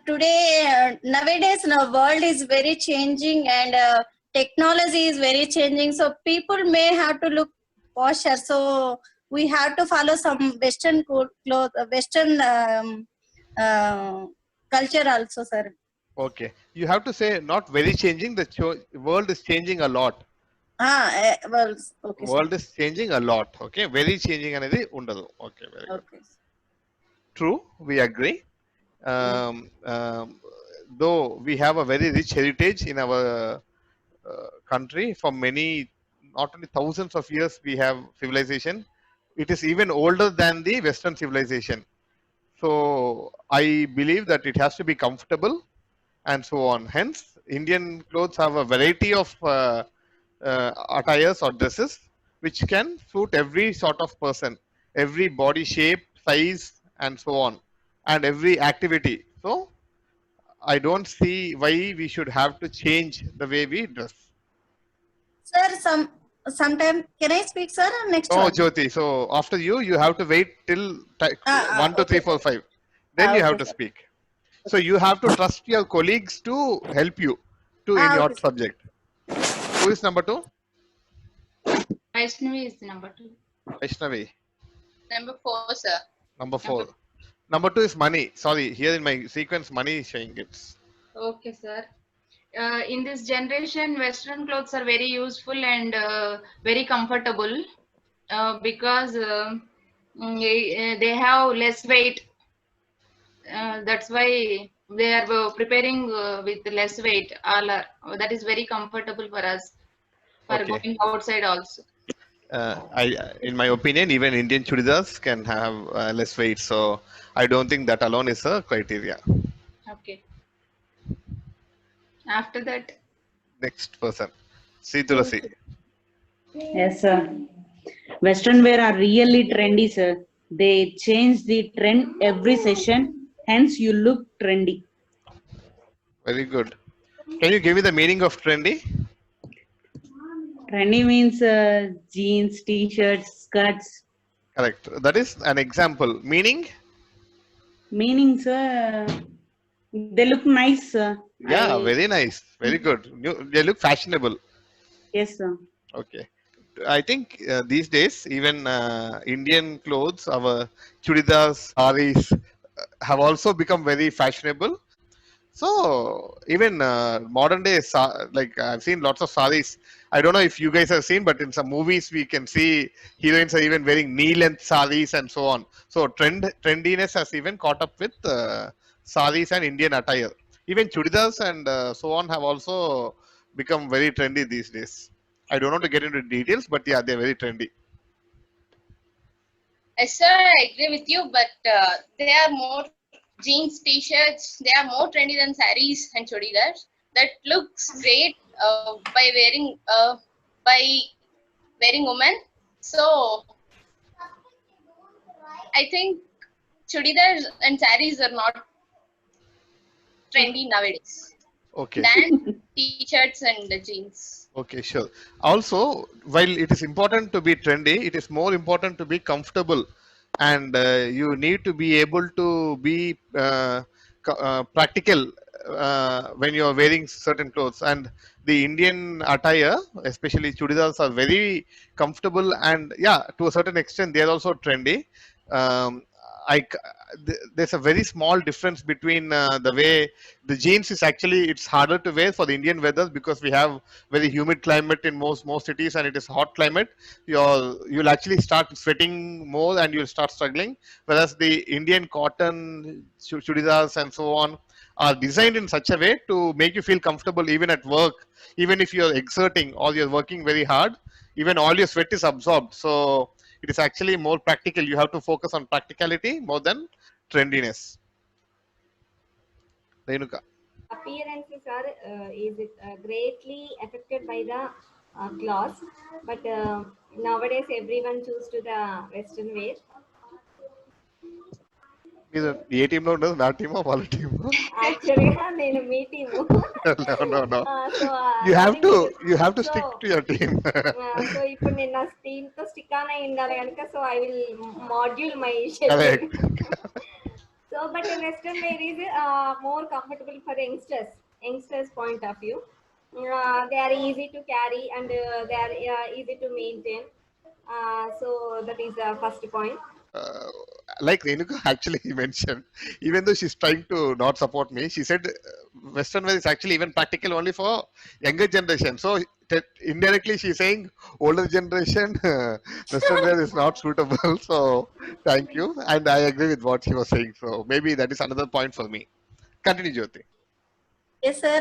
Today, nowadays, the world is very changing and technology is very changing. So people may have to look posher. So we have to follow some Western clothes, Western culture also, sir. Okay. You have to say not very changing. The world is changing a lot. Well, okay, sir. World is changing a lot. Okay. Very changing anedi undadu. Okay. Very good. Okay. True. We agree. Mm. Though we have a very rich heritage in our country for many, not only thousands of years, we have civilization. It is even older than the Western civilization. So I believe that it has to be comfortable and so on. Hence, Indian clothes have a variety of attires or dresses which can suit every sort of person, every body shape, size, and so on, and every activity. So I don't see why we should have to change the way we dress. Sir, sometime can I speak, sir? Or next Oh, one. Jyoti. So after you have to wait till one, two, Okay, three, sir. four, five. Then you have Okay, to sir. speak. So Okay, you sir. have to trust your colleagues to help you to in your Okay, sir. subject. Who is number two? Vaishnavi is the number 2. Vaishnavi. Number 4, sir. Number Number four. Number two is money. Sorry, here in my sequence, money is showing it. Okay, sir. In this generation, Western clothes are very useful and very comfortable because they have less weight. That's why they are preparing with less weight. All are, that is very comfortable for us for Okay. going outside also. In my opinion, even Indian chudidars can have less weight. So I don't think that alone is a criteria. Okay. After that, Next person, Sridharasi. Yes, sir. Western wear are really trendy, sir. They change the trend every session. Hence, you look trendy. Very good. Can you give me the meaning of trendy? Trendy means jeans, t-shirts, skirts. Correct. That is an example. Meaning? Meaning, sir, they look nice, sir. Yeah, very nice. Very good. They look fashionable. Yes, sir. Okay. I think these days, even Indian clothes, our chudidars, saris, have also become very fashionable. So even modern days, like I've seen lots of saris. I don't know if you guys have seen, but in some movies we can see heroines are even wearing knee-length saris and so on. So trendiness has even caught up with saris and Indian attire. Even chudidars and so on have also become very trendy these days. I don't want to get into details, but yeah, they're very trendy. Yes, sir, I agree with you, but they are more jeans, t-shirts. They are more trendy than saris and chodidars. That looks great by wearing women. So I think chudidars and saris are not trendy nowadays Okay. than t-shirts and the jeans. Okay, sure. Also, while it is important to be trendy, it is more important to be comfortable, and you need to be able to be practical when you are wearing certain clothes. And the Indian attire, especially chudidars, are very comfortable, and yeah, to a certain extent, they are also trendy. Um, there's a very small difference between the way the jeans is actually it's harder to wear for the Indian weather because we have very humid climate in most cities and it is hot climate. You'll actually start sweating more and you'll start struggling. Whereas the Indian cotton chudidars and so on are designed in such a way to make you feel comfortable even at work, even if you're exerting or you're working very hard, even all your sweat is absorbed. So it is actually more practical. You have to focus on practicality more than trendiness. Renuka. Appearances are greatly affected by the clothes, but nowadays everyone choose to the western wear. మీరు ఏ టీంలో ఉండదు నా టీమా వాళ్ళ టీమా Actually, నేను మీ team. no. So You have to stick to your team. So ఇప్పుడు నేను నా team తో స్టిక్ ఆన్ అయి ఉండాలి కనుక so I will module my Correct. So So, but the Western wear is more comfortable for youngsters point of view. They are easy to carry and they are easy to maintain. So that is the first point. uh, like Renuka actually mentioned, even though she's trying to not support me, she said Western wear is actually even practical only for younger generation. So indirectly she's saying older generation Western wear is not suitable. So thank you, and I agree with what she was saying. So maybe that is another point for me. Continue, Jyoti. Yes, sir.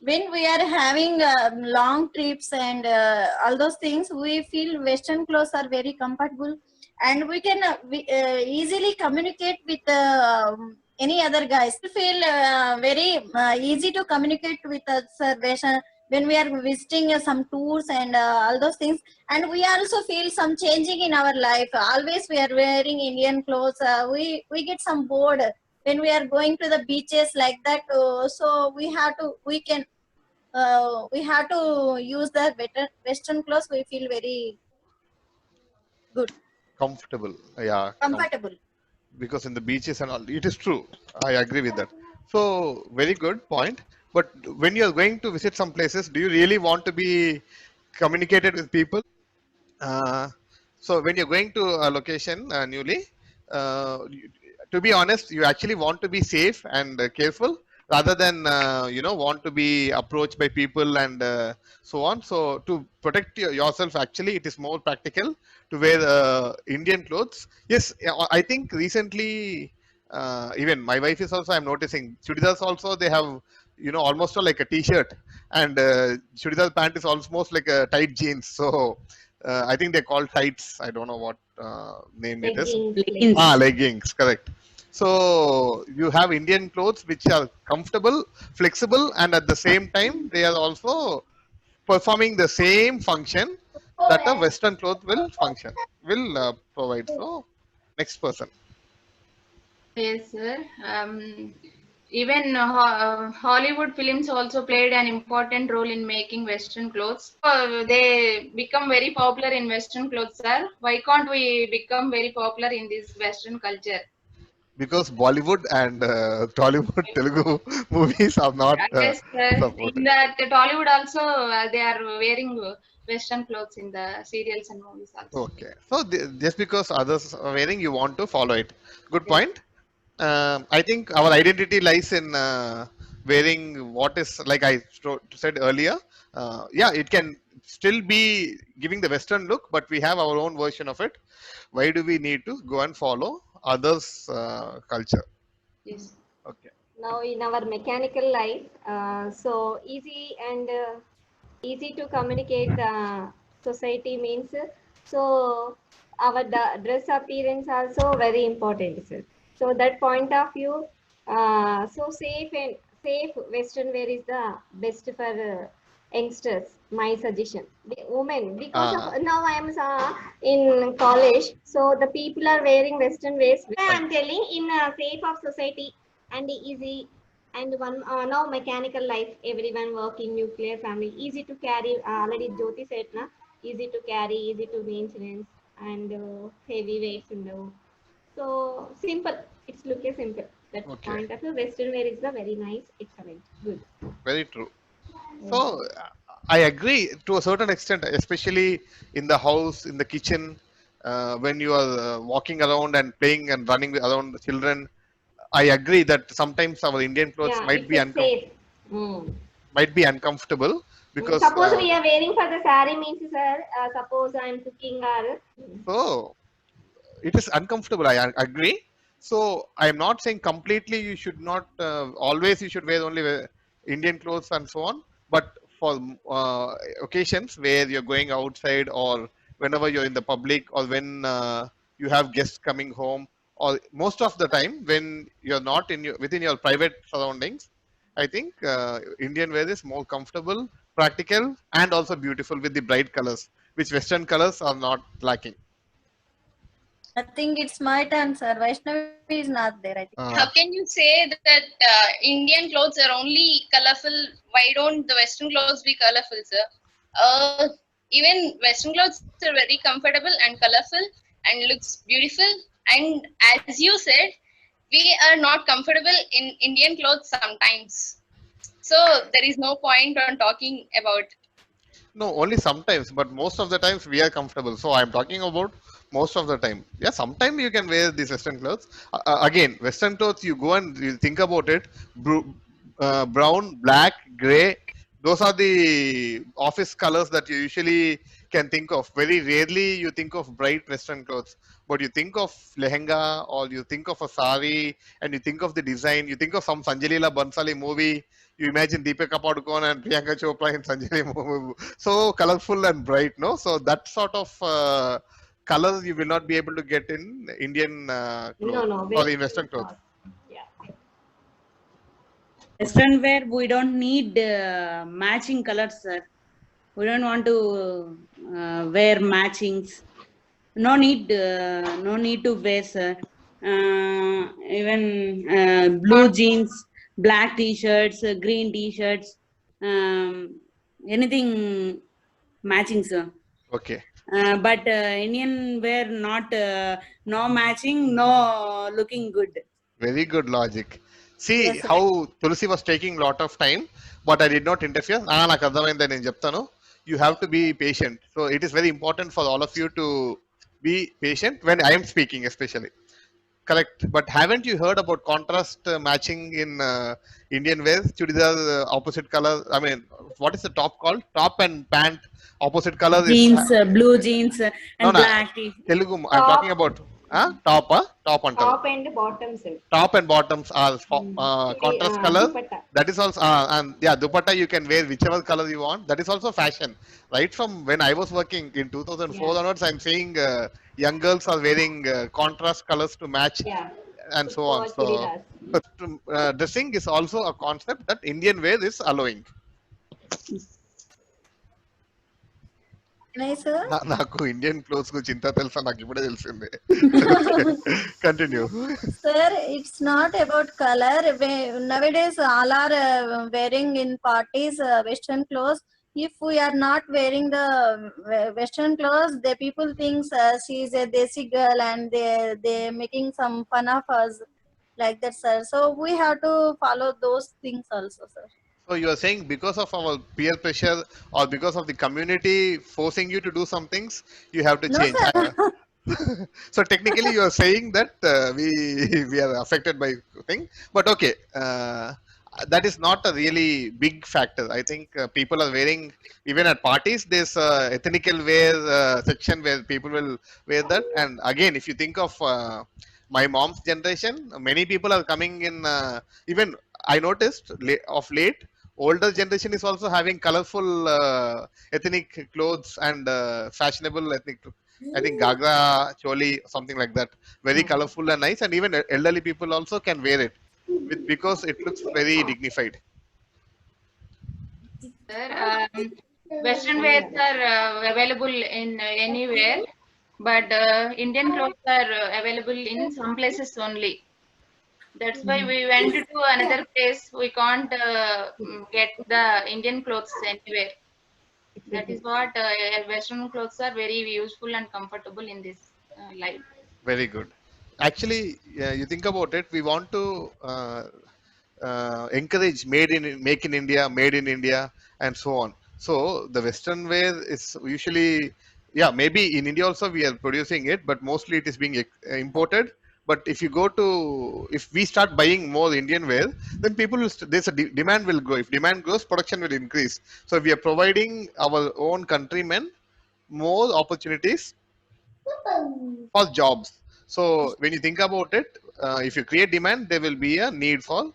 When we are having long trips and all those things, we feel Western clothes are very comfortable, and we can easily communicate with any other guys. We feel very easy to communicate with us, Western, when we are visiting some tours and all those things. And we also feel some changing in our life. Always we are wearing Indian clothes. We get some bored when we are going to the beaches like that, so we have to use the better western clothes. We feel very good, Comfortable, yeah, comfortable. because in the beaches and all, it is true. I agree with that. So very good point. But when you are going to visit some places, do you really want to be communicated with people? Uh, so when you're going to a location newly, to be honest, you actually want to be safe and careful rather than want to be approached by people and so on. So to protect yourself, actually, it is more practical to wear Indian clothes. Yes, I think recently. Even my wife is also, I'm noticing chudidars also, they have almost like a t-shirt, and chudidar pant is almost like a tight jeans. So I think they call tights. I don't know what name it is. Leggings, Leggings. Leggings, correct. So you have Indian clothes which are comfortable, flexible, and at the same time they are also performing the same function that a Western cloth will provide. So next person. Yes, sir. Even Hollywood films also played an important role in making Western clothes. They become very popular in Western clothes, sir. Why can't we become very popular in this Western culture? Because Bollywood and Tollywood Telugu movies are not Yes, sir. In supported. that Tollywood also, they are wearing Western clothes in the serials and movies also. Okay, so just because others are wearing, you want to follow it. Good Yes. point. I think our identity lies in wearing what is, like I said earlier. Yeah, it can still be giving the Western look, but we have our own version of it. Why do we need to go and follow others' culture? Yes. Okay. now in our mechanical life, so easy and easy to communicate the society means, so our dress appearance also very important, sir. So that point of view, so safe western wear is the best for youngsters, my suggestion. The women, because of Uh, now I am in college, so the people are wearing western wears. I am telling in safe of society and easy. And one now mechanical life, everyone working nuclear family, easy to carry. Already Jyoti said na, easy to carry, easy to maintenance, and heavy weights and so simple. It's looking simple. That okay, point of view, western wear is the very nice, excellent, good. very true. Yes. So I agree to a certain extent, especially in the house, in the kitchen, when you are walking around and playing and running around the children. I agree that sometimes our Indian clothes Yeah, it's a safe. Mm. might be uncomfortable because Suppose we are wearing for the sari means, sir. Suppose I am cooking or so it is uncomfortable. Agree. So I am not saying completely you should not always you should wear only Indian clothes and so on. But for occasions where you're going outside or whenever you're in the public or when you have guests coming home or most of the time when you're not within your private surroundings, I think Indian wear is more comfortable, practical, and also beautiful with the bright colors, which Western colors are not lacking. I think it's my turn, sir. Vaishnavi is not there, I think. How can you say that Indian clothes are only colorful? Why don't the Western clothes be colorful, sir? Even Western clothes are very comfortable and colorful and looks beautiful. And as you said, we are not comfortable in Indian clothes sometimes. So there is no point on talking about. No, only sometimes, but most of the times we are comfortable. So I'm talking about most of the time. Yeah, sometimes you can wear these Western clothes. Again, Western clothes, you go and you think about it. Brown, black, gray. Those are the office colors that you usually can think of. Very rarely you think of bright Western clothes. But you think of lehenga or you think of a sari and you think of the design. You think of some Sanjay Leela Bansali movie. You imagine Deepika Padukone and Priyanka Chopra in Sanjay Leela movie, so colorful and bright, no? So that sort of colors you will not be able to get in Indian No, clothes no, or very in Western clothes. not. Yeah. Western wear, we don't need matching colors, sir. We don't want to wear matchings. No need to wear, sir. Even blue jeans, black t-shirts, green t-shirts, anything matching, sir. Okay, But Indian wear not no matching, no looking good. very good logic. See Yes, sir. how Tulsi was taking lot of time, but I did not interfere. నాకు అర్థమైందని నేను చెప్తాను. You have to be patient. So it is very important for all of you to be patient when I am speaking, especially. Correct. But haven't you heard about contrast matching in Indian wear? Chudidar opposite color. I mean, what is the top called? Top and pant opposite color is Jeans, blue jeans, no and no. black t. Telugu. I'm Top. talking about top. Top on top. Top and bottom, sir. Top and bottoms are contrast color. Dupatta. That is also and yeah, dupatta you can wear whichever color you want. That is also fashion. Right from when I was working in 2004 Yeah. onwards, I'm seeing young girls are wearing contrast colors to match Yeah. and so on. For So chudidars. dressing is also a concept that Indian wear is allowing. Can I, sir? నాకు Indian clothes గురించి ఇంత తెలుసా నాకు ఇప్పుడే తెలిసింది. Continue. Sir, it's not about color. Nowadays, all are wearing in parties Western clothes. If we are not wearing the Western clothes, the people thinks she is a desi girl and they making some fun of us like that, sir. So we have to follow those things also, sir. So you are saying because of our peer pressure or because of the community forcing you to do some things, you have to No, change. sir. So technically, you are saying that we are affected by thing, but okay, that is not a really big factor. I think people are wearing even at parties. There's ethnical wear section where people will wear that. And again, if you think of my mom's generation, many people are coming in. Even I noticed of late, older generation is also having colorful ethnic clothes and fashionable ethnic. I think Gagra, Choli, something like that. Very colorful and nice. And even elderly people also can wear it because it looks very dignified. Sir, Western wears are available in anywhere, but Indian clothes are available in some places only. That's why we went to another place. We can't get the Indian clothes anywhere. That is what Western clothes are very useful and comfortable in this life. Very good. Actually, you think about it, we want to encourage make in India, made in India, and so on. So the Western wear is usually, yeah, maybe in India also we are producing it, but mostly it is being imported. But if you go to, if we start buying more Indian wear, then people will, there's a demand will grow. If demand grows, production will increase. So if we are providing our own countrymen more opportunities for jobs. So when you think about it, if you create demand, there will be a need for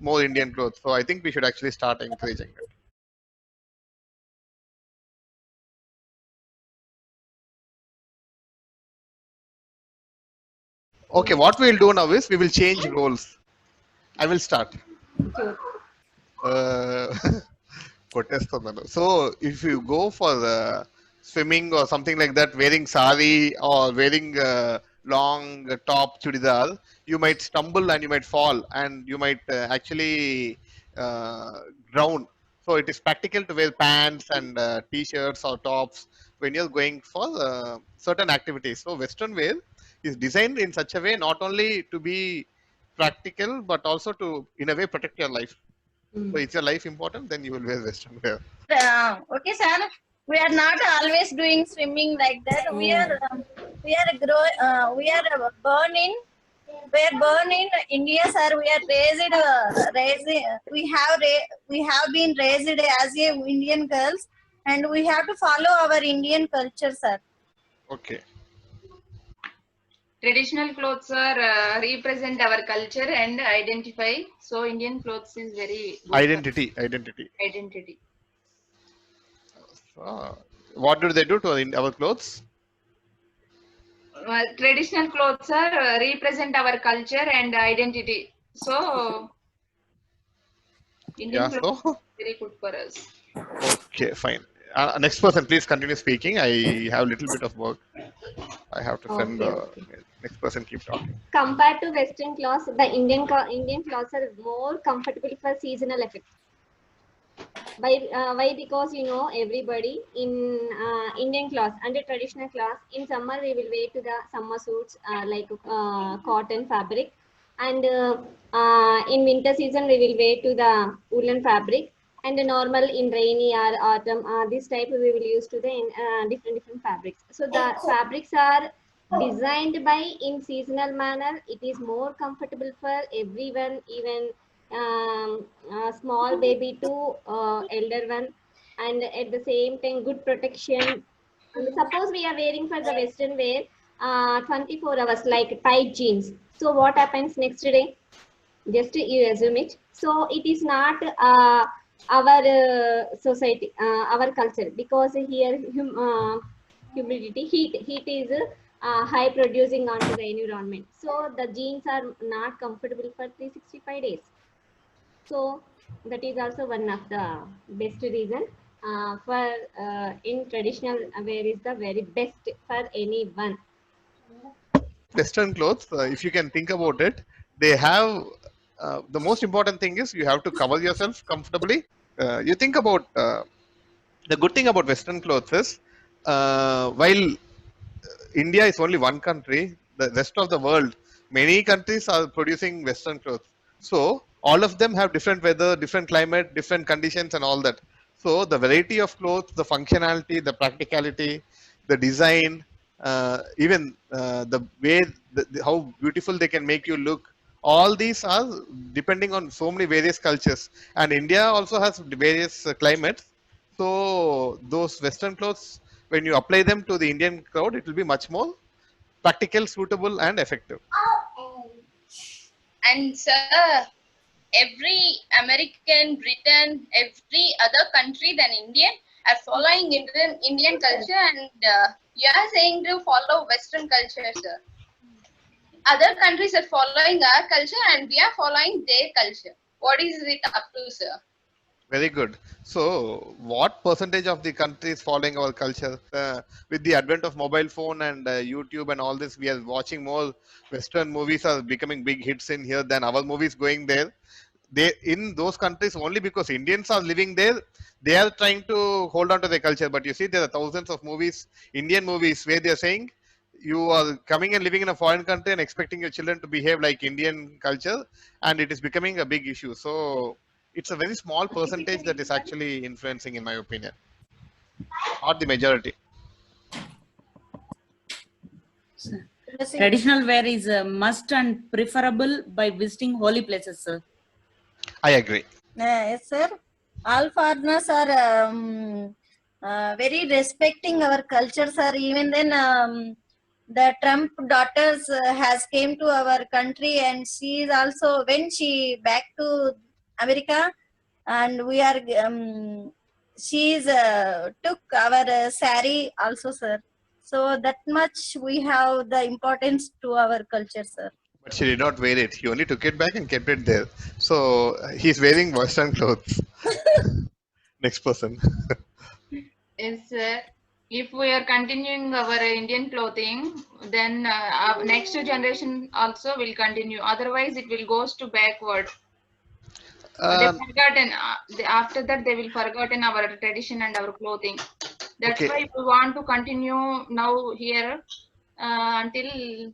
more Indian clothes. So I think we should actually start encouraging it. Okay, what we'll do now is we will change roles. I will start. Sure. కొట్టేస్తున్నాను. So if you go for swimming or something like that, wearing sari or wearing long top chudidar, you might stumble and you might fall and you might actually drown. So it is practical to wear pants and t-shirts or tops when you're going for certain activities. So Western wear is designed in such a way not only to be practical, but also to, in a way, protect your life. Mm. So, is your life important? Then you will wear Western wear. Okay, sir. We are not always doing swimming like that. We are born in. We are born in India, sir. We are we have been raised as a Indian girls, and we have to follow our Indian culture, sir. Okay. Traditional clothes are represent our culture and identify. So Indian clothes is very good for Identity. identity. What do they do to our clothes? Traditional clothes are represent our culture and identity. So Indian Yeah. clothes So, are very good for us. okay, fine. Next person, please continue speaking. I have a little bit of work. I have to send Okay, the okay. next person. Keep talking. Compared to Western clothes, the Indian clothes are more comfortable for seasonal effect. Why? Because everybody in Indian clothes under traditional clothes in summer we will wear to the summer suits like cotton fabric, and in winter season we will wear to the woolen fabric, and normal in rainy or autumn this type we will use to the different fabrics. So the fabrics are designed by in seasonal manner. It is more comfortable for everyone, even small baby to elder one, and at the same time good protection. And suppose we are wearing for the western wear 24 hours like tight jeans, so what happens next day? Just you assume it. So it is not our society, our culture, because here humidity, heat is high producing onto the environment, so the jeans are not comfortable for 365 days. So that is also one of the best reason for in traditional wear is the very best for anyone. Western clothes, if you can think about it, they have the most important thing is you have to cover yourself comfortably. You think about the good thing about Western clothes is while India is only one country, the rest of the world, many countries are producing Western clothes. So all of them have different weather, different climate, different conditions, and all that. So the variety of clothes, the functionality, the practicality, the design, even the way, how beautiful they can make you look. All these are depending on so many various cultures, and India also has various climates. So those Western clothes, when you apply them to the Indian crowd, it will be much more practical, suitable, and effective. And sir, every American, Britain, every other country than Indian are following Indian culture, and you are saying to follow Western culture, sir. Other countries are following our culture, and we are following their culture. What is it up to, sir? Very good. So, what percentage of the country is following our culture? With the advent of mobile phone and YouTube and all this, we are watching more Western movies are becoming big hits in here than our movies going there. They in those countries only because Indians are living there. They are trying to hold on to their culture. But you see, there are thousands of movies, Indian movies, where they are saying you are coming and living in a foreign country and expecting your children to behave like Indian culture, and it is becoming a big issue. So it's a very small percentage that is actually influencing, in my opinion, not the majority. Traditional wear is a must and preferable by visiting holy places, sir. I agree. Yes, sir. All foreigners are very respecting our culture, sir. Even then, the Trump daughters has came to our country, and she is also when she back to America, and we are she's took our sari also, sir. So that much we have the importance to our culture, sir. But she did not wear it. He only took it back and kept it there. So he's wearing Western clothes. Next person. Is if we are continuing our Indian clothing, then our next generation also will continue. Otherwise, it will goes to backward. They Uh, forgotten. After that, they will forgotten our tradition and our clothing. That's okay. why we want to continue now here until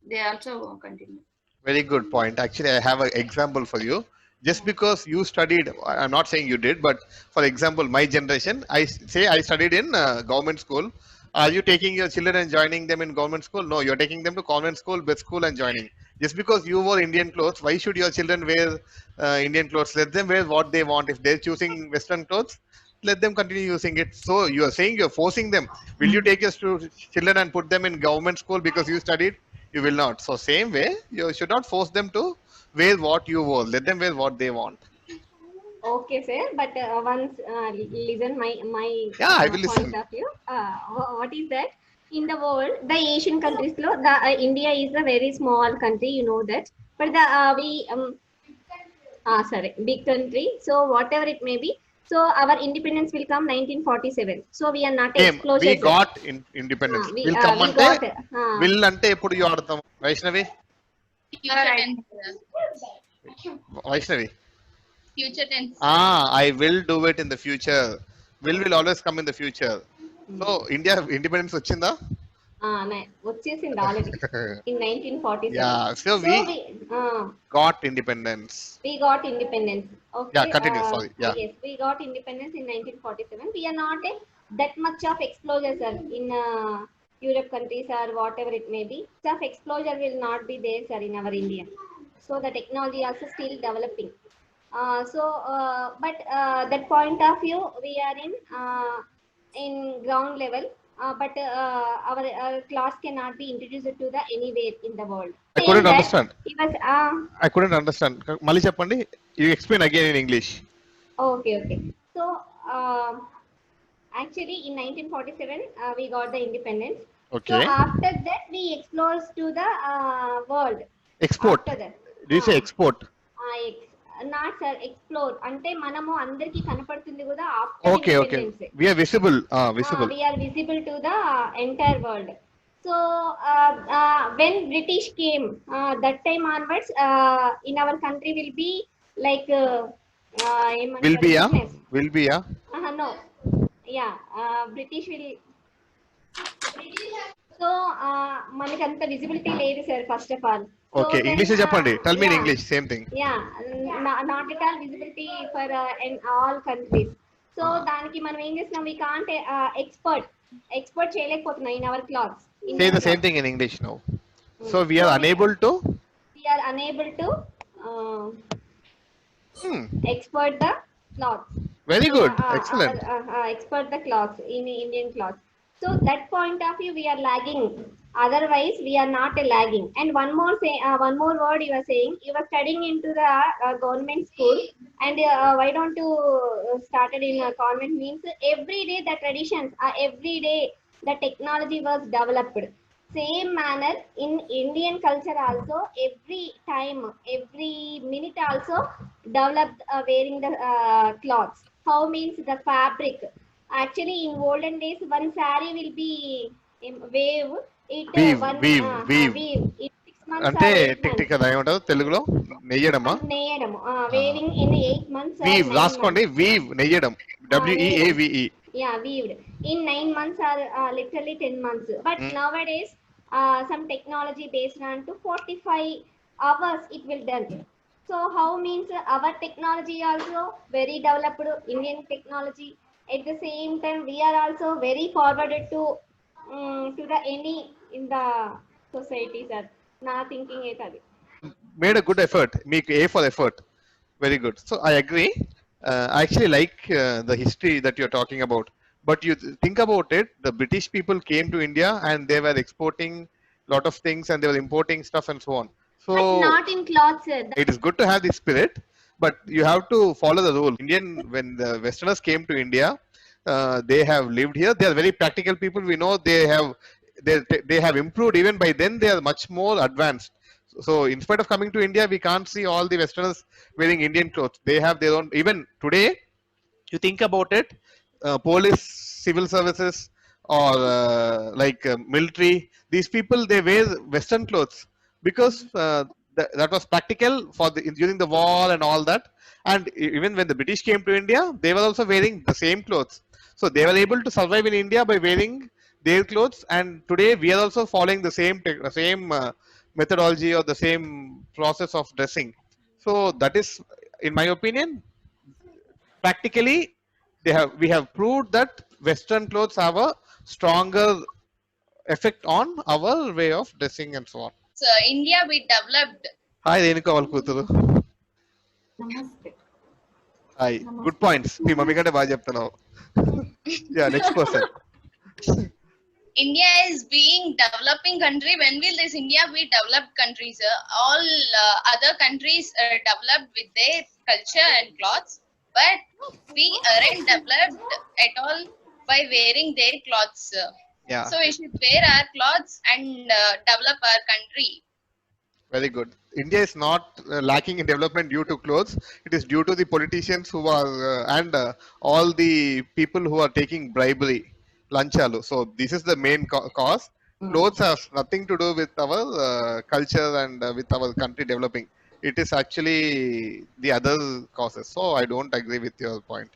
they also continue. Very good point. Actually, I have an example for you. Just because you studied, I'm not saying you did, but for example, my generation, say I studied in government school. Are you taking your children and joining them in government school? No, you're taking them to convent school, best school, and joining. Just because you wore Indian clothes, why should your children wear Indian clothes? Let them wear what they want. If they're choosing Western clothes, let them continue using it. So you are saying you're forcing them. Will you take your children and put them in government school because you studied? You will not. So same way, you should not force them to wear what you wore. Let them wear what they want. Okay, sir. But once listen my Yeah, I will point listen. of view. What is that? In the world, the Asian countries, the India is a very small country. You know that. But the sorry, big country. So whatever it may be. So our independence will come 1947. So we are not Same. exclosure. We sir. got independence. Will come we ante, got. will ante eppudu you adtam. Vaishnavi? Future tense. Vaishnavi. Future tense. I will do it in the future. Will always come in the future. So India independence వచ్చిందా? వచ్చేసింది already in 1947. Yeah. So we got independence. We got independence. Okay. Yeah, continue. Sorry. Yeah. Yes, we got independence in 1947. We are not that much of exposure, sir, in Europe countries or whatever it may be. Such exposure will not be there, sir, in our India. So the technology also still developing. But that point of view, we are in ground level. But our class cannot be introduced to the anywhere in the world. I couldn't understand. It was, I couldn't understand. Mali cheppandi. You explain again in English. okay. So actually in 1947 we got the independence. Okay. So after that we explored to the world. Export. After that. Do you say export? Not sir, explore. అంటే మనము అందరికి కనపడుతుంది కూడా after Okay. independence. We are visible. Visible. We are visible to the entire world. So when British came, that time onwards, in our country will be like Will be, yeah. Will be, yeah. No, yeah. British will. So మనకి అంత visibility లేదు sir first of all. Okay, English చెప్పండి. Tell me in English, same thing. Yeah, not at all visibility for in all countries. So దానికి మనం ఏం చేస్తున్నాం, we can't export చేయలేకపోతున్నాం in our clothes. Say the same thing in English now. So we are unable to. We are unable to export the clothes. Very good. Excellent. Export the clothes in Indian clothes. So that point of view, we are lagging. Otherwise, we are not lagging. And one more word you are saying. You were studying into the government school, and why don't you started in a convent? Means every day the traditions, every day the technology was developed. Same manner in Indian culture also, every time, every minute also developed wearing the clothes. How means the fabric. Actually, in olden days, one saree will be weave. Weave. It 6 months. అంటే tick tick కదా ఏమంటారు తెలుగులో? నెయ్యడమా? నెయ్యడము. Weaving in 8 months. Weave. రాసుకోండి. Weave. నెయ్యడం. WEAVE. Yeah, weaved. In 9 months or literally 10 months. But nowadays, some technology based on to 45 hours it will done. So how means our technology also very developed, Indian technology. At the same time, we are also very forwarded to the any in the society, sir. Na thinking it adi. Made a good effort. Make A for effort. Very good. So I agree. I actually like the history that you're talking about. But you think about it, the British people came to India and they were exporting a lot of things and they were importing stuff and so on. So But not in clothes, sir. it is good to have this spirit, but you have to follow the rule. When the Westerners came to India, they have lived here. They are very practical people. We know they have improved. Even by then, they are much more advanced. So in spite of coming to India, we can't see all the Westerners wearing Indian clothes. They have their own. Even today, you think about it, police, civil services, or military. These people, they wear Western clothes because that was practical for during the war and all that. And even when the British came to India, they were also wearing the same clothes. So they were able to survive in India by wearing their clothes. And today we are also following the same methodology or the same process of dressing. So that is, in my opinion, practically we have proved that Western clothes have a stronger effect on our way of dressing and so on. So India, we developed. Hi, Renuka వాళ్ళ కూతురు. Hi, good points. మీ mummy కంటే బాగా చెప్తున్నావు. Yeah, next person. India is being developing country. When will this India be developed country, sir? All other countries are developed with their culture and clothes, but we aren't developed at all by wearing their clothes, sir. Yeah, So we should wear our clothes and develop our country. very good. India is not lacking in development due to clothes. It is due to the politicians who are and all the people who are taking bribery, lanchalu. So this is the main cause. Clothes has nothing to do with our culture and with our country developing. It is actually the other causes. So I don't agree with your point.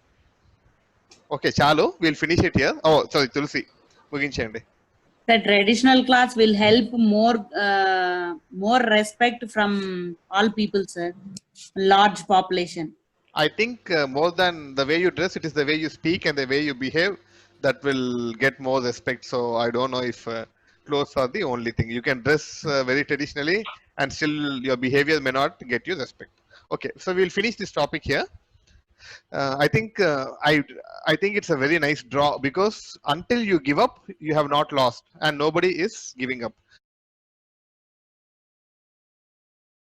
Okay, Chalu, we'll finish it here. Oh, sorry, Tulsi. ముగించండి. The traditional clothes will help more respect from all people, sir. Large population. I think more than the way you dress, it is the way you speak and the way you behave that will get more respect. So I don't know if clothes are the only thing. You can dress very traditionally and still your behavior may not get you respect. Okay, so we'll finish this topic here. I think it's a very nice draw because until you give up, you have not lost, and nobody is giving up.